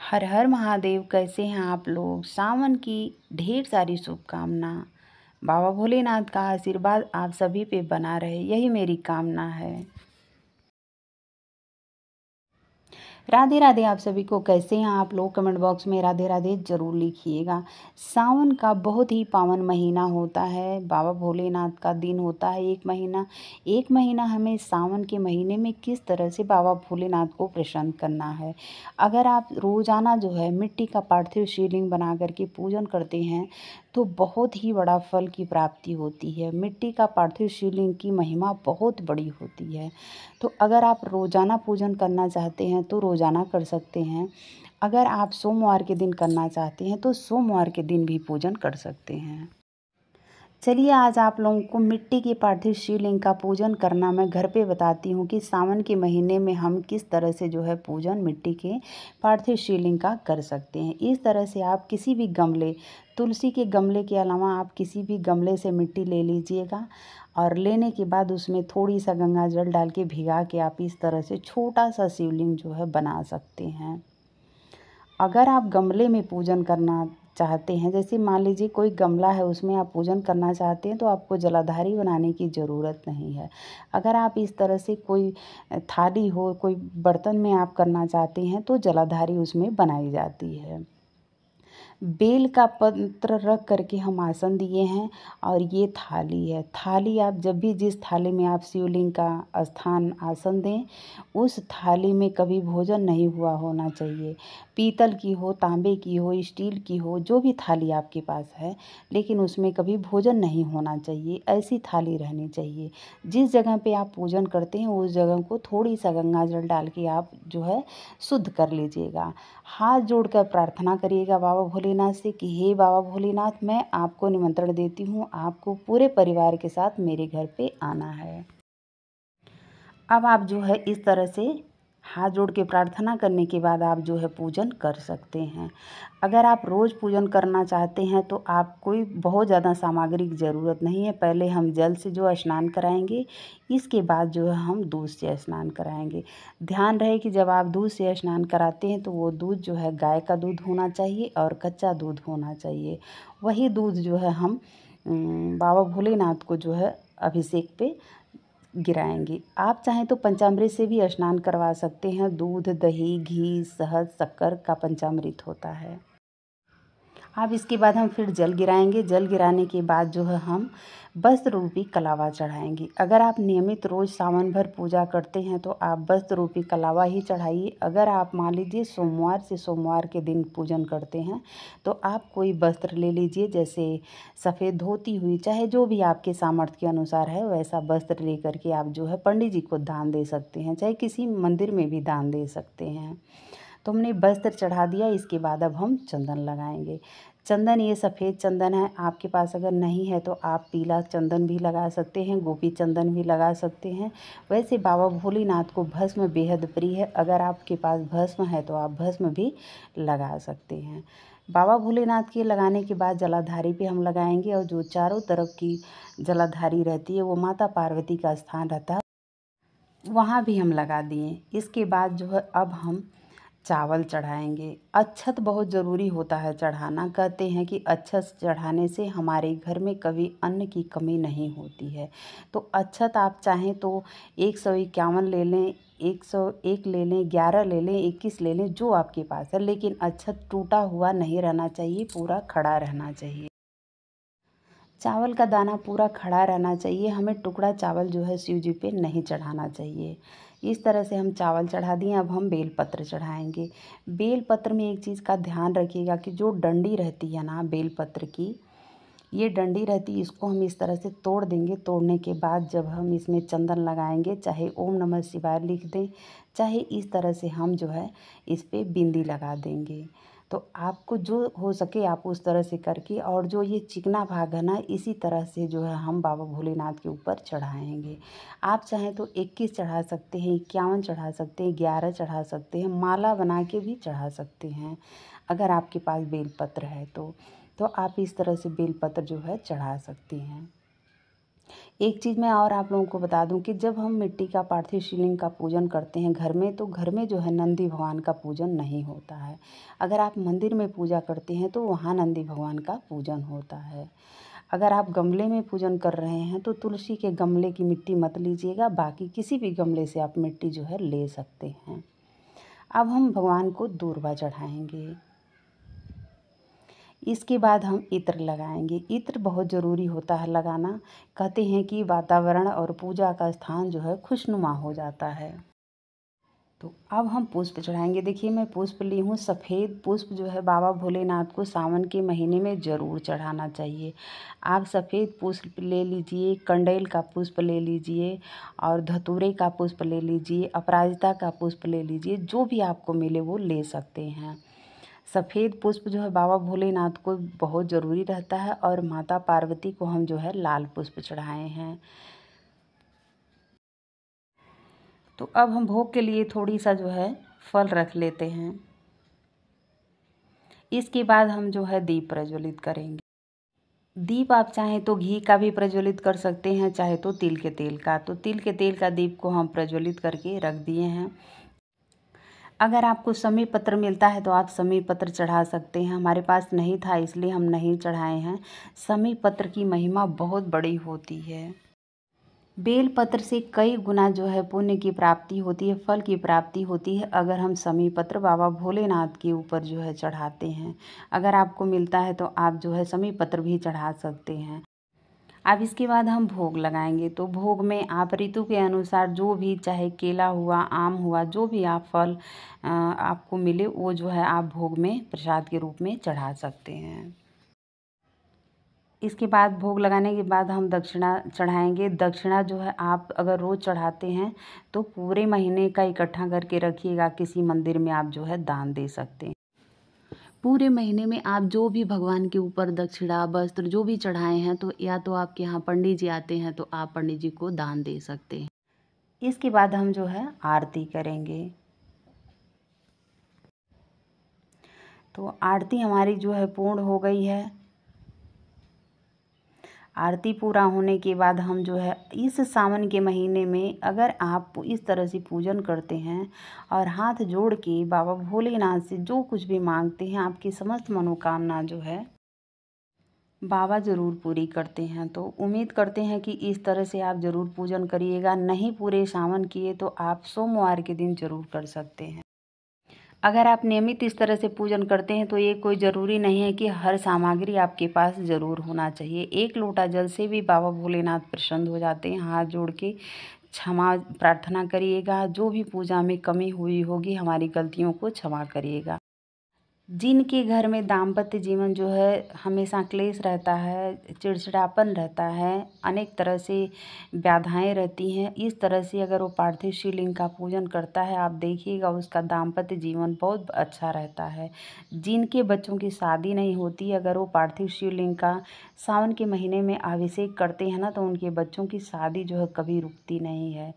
हर हर महादेव। कैसे हैं आप लोग। सावन की ढेर सारी शुभकामना। बाबा भोलेनाथ का आशीर्वाद आप सभी पे बना रहे, यही मेरी कामना है। राधे राधे आप सभी को। कैसे हैं आप लोग। कमेंट बॉक्स में राधे राधे ज़रूर लिखिएगा। सावन का बहुत ही पावन महीना होता है। बाबा भोलेनाथ का दिन होता है एक महीना हमें सावन के महीने में किस तरह से बाबा भोलेनाथ को प्रसन्न करना है। अगर आप रोज़ाना जो है मिट्टी का पार्थिव शिवलिंग बना करके पूजन करते हैं तो बहुत ही बड़ा फल की प्राप्ति होती है। मिट्टी का पार्थिव शिवलिंग की महिमा बहुत बड़ी होती है। तो अगर आप रोज़ाना पूजन करना चाहते हैं तो रोज़ाना कर सकते हैं। अगर आप सोमवार के दिन करना चाहते हैं तो सोमवार के दिन भी पूजन कर सकते हैं। चलिए आज आप लोगों को मिट्टी के पार्थिव शिवलिंग का पूजन करना मैं घर पे बताती हूँ कि सावन के महीने में हम किस तरह से जो है पूजन मिट्टी के पार्थिव शिवलिंग का कर सकते हैं। इस तरह से आप किसी भी गमले, तुलसी के गमले के अलावा आप किसी भी गमले से मिट्टी ले लीजिएगा और लेने के बाद उसमें थोड़ी सा गंगा जल डाल के भिगा के आप इस तरह से छोटा सा शिवलिंग जो है बना सकते हैं। अगर आप गमले में पूजन करना चाहते हैं, जैसे मान लीजिए कोई गमला है उसमें आप पूजन करना चाहते हैं तो आपको जलाधारी बनाने की ज़रूरत नहीं है। अगर आप इस तरह से कोई थाली हो, कोई बर्तन में आप करना चाहते हैं तो जलाधारी उसमें बनाई जाती है। बेल का पत्र रख करके हम आसन दिए हैं और ये थाली है। थाली आप जब भी जिस थाली में आप शिवलिंग का स्थान आसन दें उस थाली में कभी भोजन नहीं हुआ होना चाहिए। पीतल की हो, तांबे की हो, स्टील की हो, जो भी थाली आपके पास है, लेकिन उसमें कभी भोजन नहीं होना चाहिए। ऐसी थाली रहनी चाहिए। जिस जगह पे आप पूजन करते हैं उस जगह को थोड़ी सा गंगा जल डाल के आप जो है शुद्ध कर लीजिएगा। हाथ जोड़कर प्रार्थना करिएगा बाबा भोलेनाथ से कि हे बाबा भोलेनाथ, मैं आपको निमंत्रण देती हूँ, आपको पूरे परिवार के साथ मेरे घर पे आना है। अब आप जो है इस तरह से हाथ जोड़ के प्रार्थना करने के बाद आप जो है पूजन कर सकते हैं। अगर आप रोज़ पूजन करना चाहते हैं तो आप कोई बहुत ज़्यादा सामग्री की ज़रूरत नहीं है। पहले हम जल से जो स्नान कराएंगे, इसके बाद जो है हम दूध से स्नान कराएंगे। ध्यान रहे कि जब आप दूध से स्नान कराते हैं तो वो दूध जो है गाय का दूध होना चाहिए और कच्चा दूध होना चाहिए। वही दूध जो है हम बाबा भोलेनाथ को जो है अभिषेक पे गिराएंगे। आप चाहें तो पंचामृत से भी स्नान करवा सकते हैं। दूध, दही, घी, शहद, शक्कर का पंचामृत होता है। अब इसके बाद हम फिर जल गिराएंगे। जल गिराने के बाद जो है हम वस्त्र रूपी कलावा चढ़ाएंगे। अगर आप नियमित रोज़ सावन भर पूजा करते हैं तो आप वस्त्र रूपी कलावा ही चढ़ाइए। अगर आप मान लीजिए सोमवार से सोमवार के दिन पूजन करते हैं तो आप कोई वस्त्र ले लीजिए, जैसे सफ़ेद धोती हुई, चाहे जो भी आपके सामर्थ्य के अनुसार है वैसा वस्त्र ले करके आप जो है पंडित जी को दान दे सकते हैं, चाहे किसी मंदिर में भी दान दे सकते हैं। तो हमने वस्त्र चढ़ा दिया। इसके बाद अब हम चंदन लगाएंगे। चंदन ये सफ़ेद चंदन है। आपके पास अगर नहीं है तो आप पीला चंदन भी लगा सकते हैं, गोपी चंदन भी लगा सकते हैं। वैसे बाबा भोलेनाथ को भस्म बेहद प्रिय है। अगर आपके पास भस्म है तो आप भस्म भी लगा सकते हैं। बाबा भोलेनाथ के लगाने के बाद जलाधारी पे हम लगाएंगे और जो चारों तरफ की जलाधारी रहती है वो माता पार्वती का स्थान रहता है, वहाँ भी हम लगा दिए। इसके बाद जो है अब हम चावल चढ़ाएंगे। अक्षत बहुत ज़रूरी होता है चढ़ाना। कहते हैं कि अक्षत चढ़ाने से हमारे घर में कभी अन्न की कमी नहीं होती है। तो अक्षत आप चाहें तो 151 ले लें, 101 ले लें, 11 ले लें, 21 ले लें, जो आपके पास है, लेकिन अक्षत टूटा हुआ नहीं रहना चाहिए, पूरा खड़ा रहना चाहिए। चावल का दाना पूरा खड़ा रहना चाहिए। हमें टुकड़ा चावल जो है शिव जी पे नहीं चढ़ाना चाहिए। इस तरह से हम चावल चढ़ा दिए। अब हम बेलपत्र चढ़ाएंगे। बेलपत्र में एक चीज़ का ध्यान रखिएगा कि जो डंडी रहती है ना बेलपत्र की, ये डंडी रहती है, इसको हम इस तरह से तोड़ देंगे। तोड़ने के बाद जब हम इसमें चंदन लगाएंगे, चाहे ओम नमः शिवाय लिख दें, चाहे इस तरह से हम जो है इस पर बिंदी लगा देंगे। तो आपको जो हो सके आप उस तरह से करके, और जो ये चिकना भाग है ना, इसी तरह से जो है हम बाबा भोलेनाथ के ऊपर चढ़ाएंगे। आप चाहें तो 21 चढ़ा सकते हैं, 51 चढ़ा सकते हैं, 11 चढ़ा सकते हैं, माला बना के भी चढ़ा सकते हैं अगर आपके पास बेलपत्र है तो आप इस तरह से बेलपत्र जो है चढ़ा सकते हैं। एक चीज़ मैं और आप लोगों को बता दूं कि जब हम मिट्टी का पार्थिव शिवलिंग का पूजन करते हैं घर में, तो घर में जो है नंदी भगवान का पूजन नहीं होता है। अगर आप मंदिर में पूजा करते हैं तो वहाँ नंदी भगवान का पूजन होता है। अगर आप गमले में पूजन कर रहे हैं तो तुलसी के गमले की मिट्टी मत लीजिएगा, बाकी किसी भी गमले से आप मिट्टी जो है ले सकते हैं। अब हम भगवान को दूर्वा चढ़ाएंगे। इसके बाद हम इत्र लगाएंगे। इत्र बहुत ज़रूरी होता है लगाना। कहते हैं कि वातावरण और पूजा का स्थान जो है खुशनुमा हो जाता है। तो अब हम पुष्प चढ़ाएंगे। देखिए मैं पुष्प ली हूँ। सफ़ेद पुष्प जो है बाबा भोलेनाथ को सावन के महीने में ज़रूर चढ़ाना चाहिए। आप सफ़ेद पुष्प ले लीजिए, कंडेल का पुष्प ले लीजिए और धतूरे का पुष्प ले लीजिए, अपराजिता का पुष्प ले लीजिए, जो भी आपको मिले वो ले सकते हैं। सफ़ेद पुष्प जो है बाबा भोलेनाथ को बहुत ज़रूरी रहता है और माता पार्वती को हम जो है लाल पुष्प चढ़ाए हैं। तो अब हम भोग के लिए थोड़ी सा जो है फल रख लेते हैं। इसके बाद हम जो है दीप प्रज्वलित करेंगे। दीप आप चाहें तो घी का भी प्रज्वलित कर सकते हैं, चाहे तो तिल के तेल का। तो तिल के तेल का दीप को हम प्रज्वलित करके रख दिए हैं। अगर आपको समी पत्र मिलता है तो आप समी पत्र चढ़ा सकते हैं। हमारे पास नहीं था इसलिए हम नहीं चढ़ाए हैं। समी पत्र की महिमा बहुत बड़ी होती है। बेल पत्र से कई गुना जो है पुण्य की प्राप्ति होती है, फल की प्राप्ति होती है अगर हम समी पत्र बाबा भोलेनाथ के ऊपर जो है चढ़ाते हैं। अगर आपको मिलता है तो आप जो है समी पत्र भी चढ़ा सकते हैं। अब इसके बाद हम भोग लगाएंगे। तो भोग में आप ऋतु के अनुसार जो भी, चाहे केला हुआ, आम हुआ, जो भी आप फल आपको मिले वो जो है आप भोग में प्रसाद के रूप में चढ़ा सकते हैं। इसके बाद भोग लगाने के बाद हम दक्षिणा चढ़ाएंगे। दक्षिणा जो है आप अगर रोज़ चढ़ाते हैं तो पूरे महीने का इकट्ठा करके रखिएगा, किसी मंदिर में आप जो है दान दे सकते हैं। पूरे महीने में आप जो भी भगवान के ऊपर दक्षिणा, वस्त्र जो भी चढ़ाए हैं, तो या तो आपके यहाँ पंडित जी आते हैं तो आप पंडित जी को दान दे सकते हैं। इसके बाद हम जो है आरती करेंगे। तो आरती हमारी जो है पूर्ण हो गई है। आरती पूरा होने के बाद हम जो है इस सावन के महीने में अगर आप इस तरह से पूजन करते हैं और हाथ जोड़ के बाबा भोलेनाथ से जो कुछ भी मांगते हैं, आपकी समस्त मनोकामना जो है बाबा ज़रूर पूरी करते हैं। तो उम्मीद करते हैं कि इस तरह से आप ज़रूर पूजन करिएगा। नहीं पूरे सावन किए तो आप सोमवार के दिन ज़रूर कर सकते हैं। अगर आप नियमित इस तरह से पूजन करते हैं तो ये कोई ज़रूरी नहीं है कि हर सामग्री आपके पास ज़रूर होना चाहिए। एक लोटा जल से भी बाबा भोलेनाथ प्रसन्न हो जाते हैं। हाथ जोड़ के क्षमा प्रार्थना करिएगा। जो भी पूजा में कमी हुई होगी, हमारी गलतियों को क्षमा करिएगा। जिनके घर में दाम्पत्य जीवन जो है हमेशा क्लेश रहता है, चिड़चिड़ापन रहता है, अनेक तरह से बाधाएं रहती हैं, इस तरह से अगर वो पार्थिव शिवलिंग का पूजन करता है, आप देखिएगा उसका दाम्पत्य जीवन बहुत अच्छा रहता है। जिनके बच्चों की शादी नहीं होती, अगर वो पार्थिव शिवलिंग का सावन के महीने में अभिषेक करते हैं ना, तो उनके बच्चों की शादी जो है कभी रुकती नहीं है।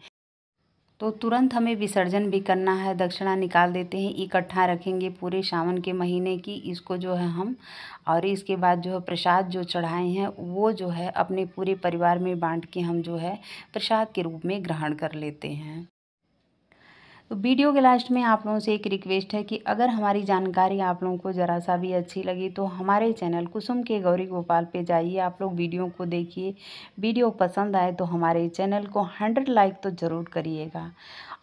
तो तुरंत हमें विसर्जन भी करना है, दक्षिणा निकाल देते हैं, इकट्ठा रखेंगे पूरे सावन के महीने की। इसको जो है हम और इसके बाद जो है प्रसाद जो चढ़ाए हैं वो जो है अपने पूरे परिवार में बांट के हम जो है प्रसाद के रूप में ग्रहण कर लेते हैं। तो वीडियो के लास्ट में आप लोगों से एक रिक्वेस्ट है कि अगर हमारी जानकारी आप लोगों को ज़रा सा भी अच्छी लगी तो हमारे चैनल कुसुम के गौरी गोपाल पे जाइए, आप लोग वीडियो को देखिए। वीडियो पसंद आए तो हमारे चैनल को 100 लाइक तो ज़रूर करिएगा।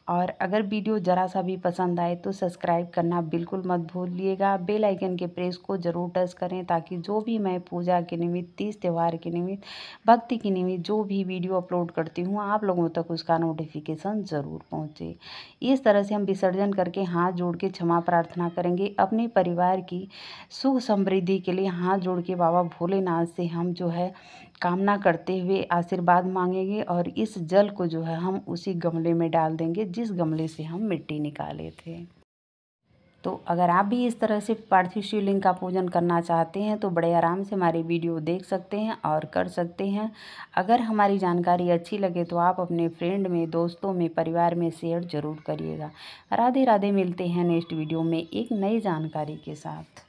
और अगर वीडियो ज़रा सा भी पसंद आए तो सब्सक्राइब करना बिल्कुल मत भूलिएगा। बेल आइकन के प्रेस को ज़रूर टच करें ताकि जो भी मैं पूजा के निमित्त, तीज त्यौहार के निमित्त, भक्ति के निमित्त जो भी वीडियो अपलोड करती हूँ आप लोगों तक उसका नोटिफिकेशन ज़रूर पहुँचे। इस तरह से हम विसर्जन करके हाथ जोड़ के क्षमा प्रार्थना करेंगे। अपने परिवार की सुख समृद्धि के लिए हाथ जोड़ के बाबा भोलेनाथ से हम जो है कामना करते हुए आशीर्वाद मांगेंगे और इस जल को जो है हम उसी गमले में डाल देंगे जिस गमले से हम मिट्टी निकाले थे। तो अगर आप भी इस तरह से पार्थिव शिवलिंग का पूजन करना चाहते हैं तो बड़े आराम से हमारी वीडियो देख सकते हैं और कर सकते हैं। अगर हमारी जानकारी अच्छी लगे तो आप अपने फ्रेंड में, दोस्तों में, परिवार में शेयर ज़रूर करिएगा। राधे राधे। मिलते हैं नेक्स्ट वीडियो में एक नई जानकारी के साथ।